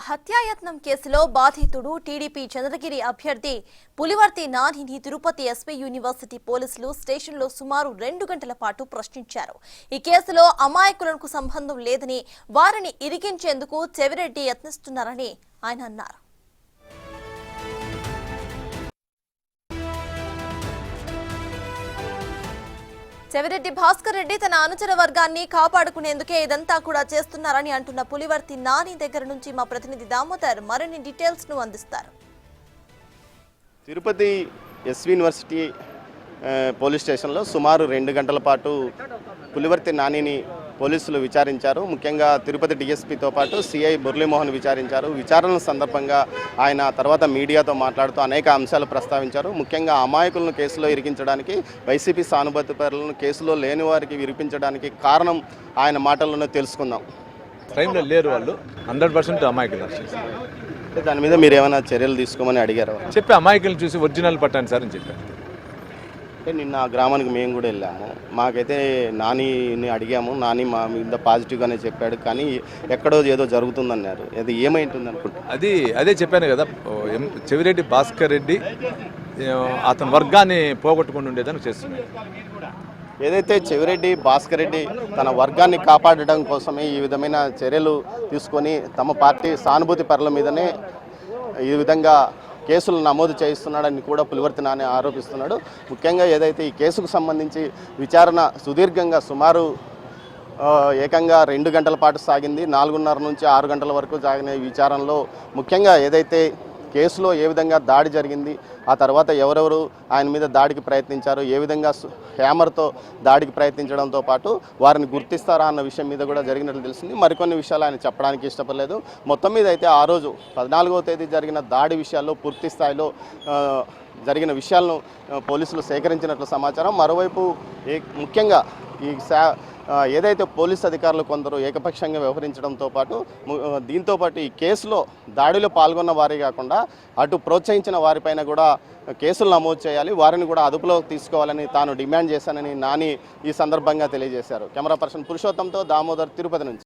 హత్యాయత్నం కేసులో బాధితుడు టీడీపీ చంద్రగిరి అభ్యర్థి పులివర్తి నానిని తిరుపతి ఎస్పీ యూనివర్సిటీ పోలీసులు స్టేషన్లో సుమారు 2 గంటల పాటు ప్రశ్నించారు. ఈ కేసులో అమాయకులకు సంబంధం లేదని, వారిని ఇరికించేందుకు చెవిరెడ్డి యత్నిస్తున్నారని ఆయన అన్నారు. చెవిరెడ్డి భాస్కర్ రెడ్డి తన అనుచర వర్గాన్ని కాపాడుకునేందుకే ఇదంతా కూడా చేస్తున్నారని అంటున్న పులివర్తి నాని దగ్గర నుంచి మా ప్రతినిధి దామోదర్ మరిన్ని డీటెయిల్స్ ను అందిస్తారు. తిరుపతి ఎస్వి యూనివర్సిటీ పోలీస్ స్టేషన్లో సుమారు 2 గంటల పాటు పులివర్తి నానిని పోలీసులు విచారించారు. ముఖ్యంగా తిరుపతి డిఎస్పీతో పాటు సిఐ మురళీమోహన్ విచారించారు. విచారణ సందర్భంగా ఆయన తర్వాత మీడియాతో మాట్లాడుతూ అనేక అంశాలు ప్రస్తావించారు. ముఖ్యంగా అమాయకులను కేసులో ఇరికించడానికి, వైసీపీ సానుభూతిపరులను కేసులో లేని వారికి విరిపించడానికి కారణం ఆయన మాటల్లోనే తెలుసుకుందాం. టైంలో లేరు వాళ్ళు, 100% అమాయకులు. దాని మీద మీరు ఏమైనా చర్యలు తీసుకోమని అడిగారు? చెప్పి అమాయకులను చూసి ఒరిజినల్ పట్టండి సార్ అని చెప్పారు. అంటే నిన్న ఆ గ్రామానికి మేము కూడా వెళ్ళాము. మాకైతే నానిని అడిగాము. నాని మా మీద పాజిటివ్గానే చెప్పాడు, కానీ ఎక్కడో ఏదో జరుగుతుందన్నారు. అది ఏమైంటుంది అనుకుంటా? అదే చెప్పాను కదా, చెవిరెడ్డి భాస్కర్ రెడ్డి అతని వర్గాన్ని పోగొట్టుకుని ఉండేదని చేస్తున్నాడు. ఏదైతే చెవిరెడ్డి భాస్కర్ రెడ్డి తన వర్గాన్ని కాపాడడం కోసమే ఈ విధమైన చర్యలు తీసుకొని తమ పార్టీ సానుభూతి పరుల మీదనే ఈ విధంగా కేసులు నమోదు చేయిస్తున్నాడని కూడా పులివర్తి నాని ఆరోపిస్తున్నాడు. ముఖ్యంగా ఏదైతే ఈ కేసుకు సంబంధించి విచారణ సుదీర్ఘంగా సుమారు ఏకంగా 2 గంటల పాటు సాగింది. 4:30 నుంచి 6 గంటల వరకు సాగిన ఈ విచారణలో ముఖ్యంగా ఏదైతే కేసులో ఏ విధంగా దాడి జరిగింది, ఆ తర్వాత ఎవరెవరు ఆయన మీద దాడికి ప్రయత్నించారు, ఏ విధంగా హ్యామర్తో దాడికి ప్రయత్నించడంతో పాటు వారిని గుర్తిస్తారా అన్న విషయం మీద కూడా జరిగినట్లు తెలిసింది. మరికొన్ని విషయాలు ఆయన చెప్పడానికి ఇష్టపడలేదు. మొత్తం మీద అయితే ఆ రోజు 14వ తేదీ జరిగిన దాడి విషయాల్లో పూర్తి స్థాయిలో జరిగిన విషయాలను పోలీసులు సేకరించినట్లు సమాచారం. మరోవైపు ముఖ్యంగా ఈ ఏదైతే పోలీస్ అధికారులు కొందరు ఏకపక్షంగా వ్యవహరించడంతో పాటు దీంతోపాటు ఈ కేసులో దాడిలో పాల్గొన్న వారే కాకుండా అటు ప్రోత్సహించిన వారిపైన కూడా కేసులు నమోదు చేయాలి, వారిని కూడా అదుపులో తీసుకోవాలని తాను డిమాండ్ చేశానని నాని ఈ సందర్భంగా తెలియజేశారు. కెమెరా పర్సన్ పురుషోత్తంతో దామోదర్, తిరుపతి నుంచి.